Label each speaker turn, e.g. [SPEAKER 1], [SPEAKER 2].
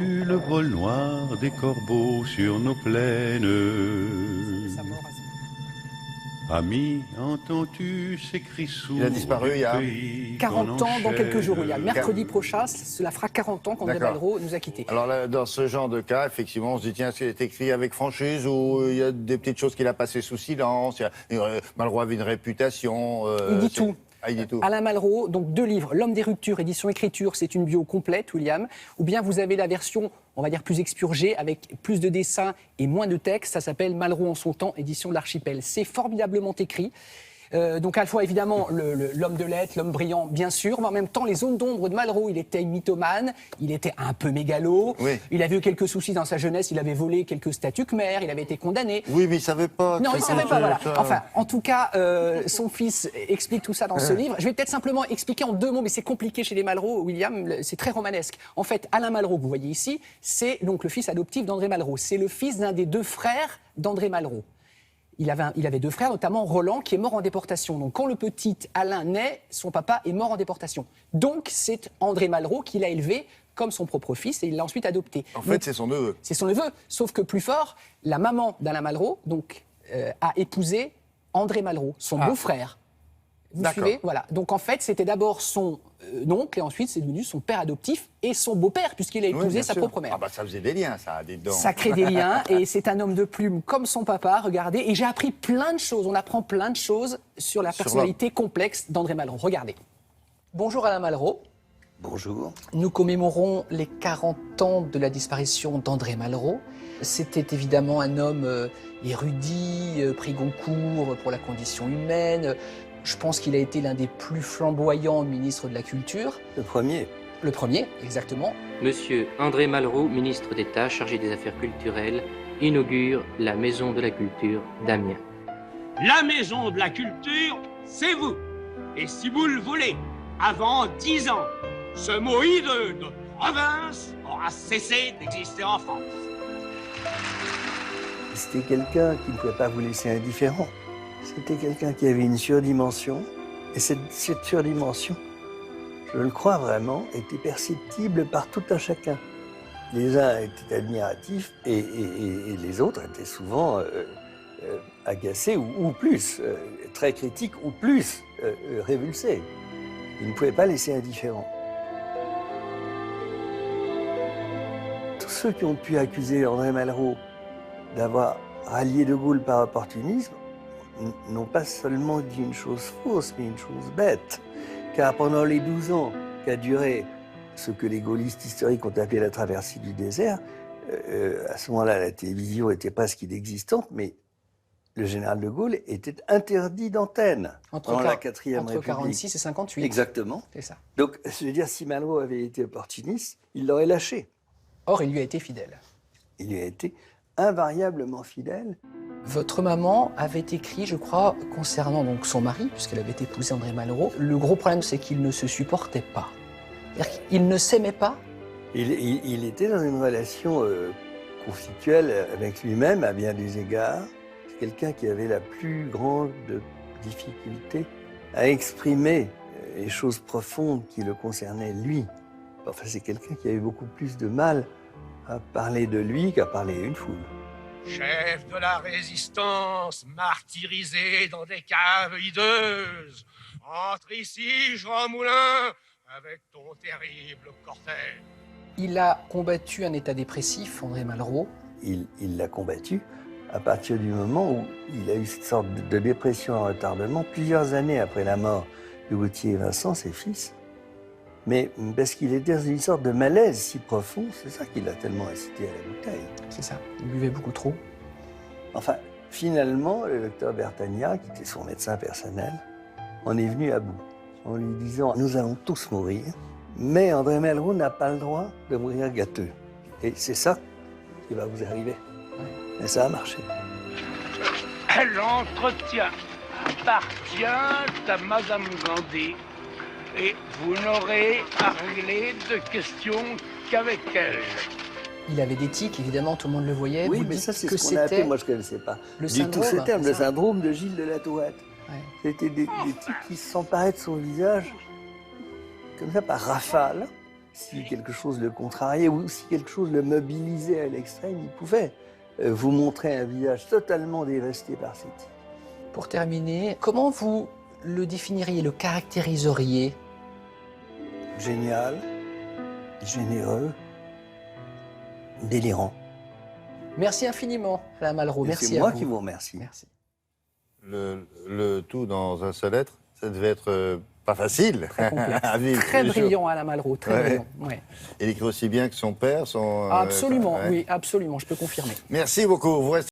[SPEAKER 1] Le vol noir des corbeaux sur nos plaines. Ami, entends-tu ces cris sourds?
[SPEAKER 2] Il a disparu il y a
[SPEAKER 3] 40 ans dans quelques jours. Il y a mercredi prochain, cela fera 40 ans qu'André Malraux nous a quittés.
[SPEAKER 2] Alors là, dans ce genre de cas, effectivement, on se dit, tiens, c'est écrit avec franchise ou il y a des petites choses qu'il a passées sous silence. Malraux avait une réputation.
[SPEAKER 3] Il dit tout.
[SPEAKER 2] Ah, il dit tout.
[SPEAKER 3] Alain Malraux, donc 2 livres. L'homme des ruptures, édition écriture, c'est une bio complète, William. Ou bien vous avez la version, on va dire, plus expurgée, avec plus de dessins et moins de texte. Ça s'appelle Malraux en son temps, édition de l'Archipel. C'est formidablement écrit. Donc à la fois évidemment l'homme de lettres, l'homme brillant bien sûr, mais en même temps les zones d'ombre de Malraux, il était mythomane, il était un peu mégalo,
[SPEAKER 2] oui.
[SPEAKER 3] Il avait eu quelques soucis dans sa jeunesse, il avait volé quelques statues khmères, il avait été condamné.
[SPEAKER 2] Oui, mais il savait pas.
[SPEAKER 3] Non, il savait pas, voilà. Enfin, en tout cas, son fils explique tout ça dans ce livre. Je vais peut-être simplement expliquer en 2 mots, mais c'est compliqué chez les Malraux, William, c'est très romanesque. En fait, Alain Malraux, que vous voyez ici, c'est donc le fils adoptif d'André Malraux. C'est le fils d'un des 2 frères d'André Malraux. Il avait 2 frères, notamment Roland, qui est mort en déportation. Donc quand le petit Alain naît, son papa est mort en déportation. Donc c'est André Malraux qui l'a élevé comme son propre fils et il l'a ensuite adopté.
[SPEAKER 2] En fait, c'est son neveu.
[SPEAKER 3] C'est son neveu, sauf que plus fort, la maman d'Alain Malraux a épousé André Malraux, son beau-frère. Vous suivez? Voilà. Donc en fait, c'était d'abord son oncle et ensuite c'est devenu son père adoptif et son beau-père puisqu'il a épousé sa propre mère.
[SPEAKER 2] Ah bah ça faisait des liens, ça, des dents.
[SPEAKER 3] Ça crée des liens et c'est un homme de plume comme son papa, regardez. Et j'ai appris plein de choses, on apprend plein de choses sur la personnalité complexe d'André Malraux. Regardez. Bonjour Alain Malraux.
[SPEAKER 4] Bonjour.
[SPEAKER 3] Nous commémorons les 40 ans de la disparition d'André Malraux. C'était évidemment un homme érudit, prix Goncourt pour la condition humaine. Je pense qu'il a été l'un des plus flamboyants ministres de la Culture.
[SPEAKER 4] Le premier.
[SPEAKER 3] Le premier, exactement.
[SPEAKER 5] Monsieur André Malraux, ministre d'État chargé des Affaires culturelles, inaugure la Maison de la Culture d'Amiens.
[SPEAKER 6] La Maison de la Culture, c'est vous. Et si vous le voulez, avant 10 ans, ce mot hideux de province aura cessé d'exister en France.
[SPEAKER 4] C'était quelqu'un qui ne pouvait pas vous laisser indifférent. C'était quelqu'un qui avait une surdimension. Et cette surdimension, je le crois vraiment, était perceptible par tout un chacun. Les uns étaient admiratifs et les autres étaient souvent agacés ou plus, très critiques ou plus révulsés. Ils ne pouvaient pas laisser indifférent. Tous ceux qui ont pu accuser André Malraux d'avoir rallié De Gaulle par opportunisme n'ont pas seulement dit une chose fausse, mais une chose bête. Car pendant les 12 ans qu'a duré ce que les gaullistes historiques ont appelé la traversée du désert, à ce moment-là, la télévision était presque inexistante, mais le général de Gaulle était interdit d'antenne pendant la 4e République.
[SPEAKER 3] Entre 46 et 58.
[SPEAKER 4] Exactement.
[SPEAKER 3] C'est ça.
[SPEAKER 4] Donc, je veux dire, si Malraux avait été opportuniste, il l'aurait lâché.
[SPEAKER 3] Or, il lui a été fidèle.
[SPEAKER 4] Il lui a été invariablement fidèle.
[SPEAKER 3] Votre maman avait écrit, je crois, concernant donc son mari, puisqu'elle avait épousé André Malraux, le gros problème, c'est qu'il ne se supportait pas. C'est-à-dire qu'il ne s'aimait pas.
[SPEAKER 4] Il était dans une relation conflictuelle avec lui-même à bien des égards. C'est quelqu'un qui avait la plus grande difficulté à exprimer les choses profondes qui le concernaient lui. Enfin, c'est quelqu'un qui avait beaucoup plus de mal à parler de lui qu'à parler à une foule.
[SPEAKER 6] Chef de la résistance, martyrisé dans des caves hideuses, entre ici, Jean Moulin, avec ton terrible cortège.
[SPEAKER 3] Il a combattu un état dépressif, André Malraux.
[SPEAKER 4] Il l'a combattu à partir du moment où il a eu cette sorte de dépression en retardement, plusieurs années après la mort de Gauthier et Vincent, ses fils. Mais parce qu'il était dans une sorte de malaise si profond, c'est ça qui l'a tellement incité à la bouteille.
[SPEAKER 3] C'est ça, il buvait beaucoup trop.
[SPEAKER 4] Enfin, finalement, le docteur Bertagna, qui était son médecin personnel, en est venu à bout, en lui disant « Nous allons tous mourir, mais André Malraux n'a pas le droit de mourir gâteux. » Et c'est ça qui va vous arriver. Ouais. Et ça a marché.
[SPEAKER 6] L'entretien appartient à Madame Gandhi. Et vous n'aurez à régler de questions qu'avec elle.
[SPEAKER 3] Il avait des tics, évidemment, tout le monde le voyait.
[SPEAKER 4] Oui,
[SPEAKER 3] vous
[SPEAKER 4] mais
[SPEAKER 3] dites
[SPEAKER 4] ça, c'est
[SPEAKER 3] que
[SPEAKER 4] ce qu'on a appelé, moi je ne connaissais pas
[SPEAKER 3] le
[SPEAKER 4] du
[SPEAKER 3] syndrome,
[SPEAKER 4] tout ce terme, le
[SPEAKER 3] ça
[SPEAKER 4] syndrome de Gilles de la Tourette.
[SPEAKER 3] Ouais.
[SPEAKER 4] C'était des tics qui s'emparaient de son visage, comme ça, par rafale, si quelque chose le contrariait ou si quelque chose le mobilisait à l'extrême, il pouvait vous montrer un visage totalement dévasté par ces tirs.
[SPEAKER 3] Pour terminer, comment vous le définiriez, le caractériseriez?
[SPEAKER 4] Génial, généreux, délirant.
[SPEAKER 3] Merci infiniment, Alain Malraux.
[SPEAKER 4] Et
[SPEAKER 3] Merci
[SPEAKER 4] c'est
[SPEAKER 3] à
[SPEAKER 4] moi
[SPEAKER 3] vous.
[SPEAKER 4] qui vous remercie.
[SPEAKER 3] Merci.
[SPEAKER 2] Le tout dans un seul être, ça devait être pas facile
[SPEAKER 3] Très complexe.
[SPEAKER 2] à vivre.
[SPEAKER 3] Très
[SPEAKER 2] tous les jours.
[SPEAKER 3] brillant, Alain Malraux, très
[SPEAKER 2] Ouais.
[SPEAKER 3] brillant. Ouais.
[SPEAKER 2] Il écrit aussi bien que son père.
[SPEAKER 3] Absolument,
[SPEAKER 2] ouais.
[SPEAKER 3] oui, absolument, je peux confirmer.
[SPEAKER 2] Merci beaucoup. Vous restez